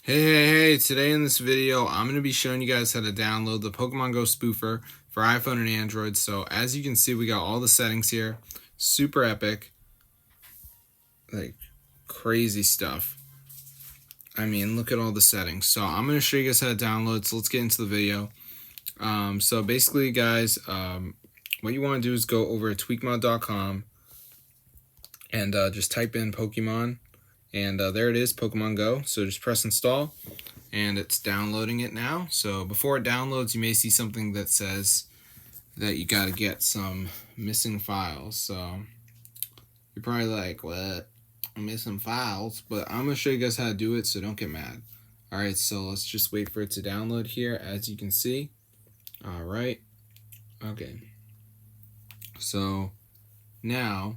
Hey, today in this video, I'm going to be showing you guys how to download the Pokemon Go Spoofer for iPhone and Android. So as you can see, we got all the settings here. Super epic. Like, crazy stuff. I mean, look at all the settings. So I'm going to show you guys how to download, so let's get into the video. So basically, guys, what you want to do is go over to tweakmod.com and just type in Pokemon. And there it is, Pokemon Go. So just press install. And it's downloading it now. So before it downloads, you may see something that says that you got to get some missing files. So you're probably like, what? Missing files? But I'm going to show you guys how to do it, so don't get mad. Alright, so let's just wait for it to download here, as you can see. Alright. Okay. So now,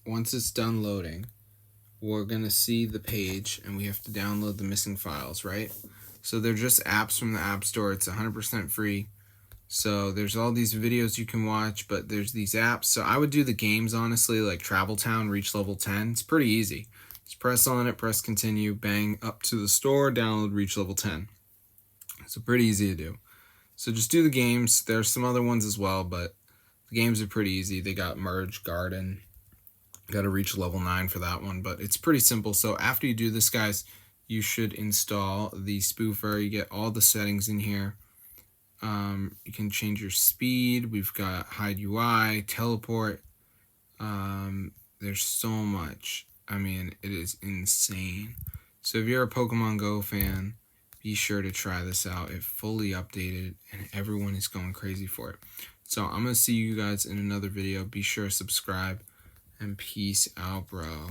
once it's done loading, we're going to see the page and we have to download the missing files, right? So they're just apps from the App Store. It's 100% free. So there's all these videos you can watch, but there's these apps. So I would do the games, honestly, like Travel Town, reach level 10. It's pretty easy. Just press on it, press continue, bang, up to the store, download, reach level 10. So pretty easy to do. So just do the games. There's some other ones as well, but the games are pretty easy. They got Merge, Garden. Got to reach level 9 for that one, but it's pretty simple. So after you do this, guys, you should install the Spoofer. You get all the settings in here. You can change your speed. We've got hide UI, teleport. There's so much. I mean, it is insane. So if you're a Pokemon Go fan, be sure to try this out. It's fully updated and everyone is going crazy for it. So I'm going to see you guys in another video. Be sure to subscribe. And peace out, bro.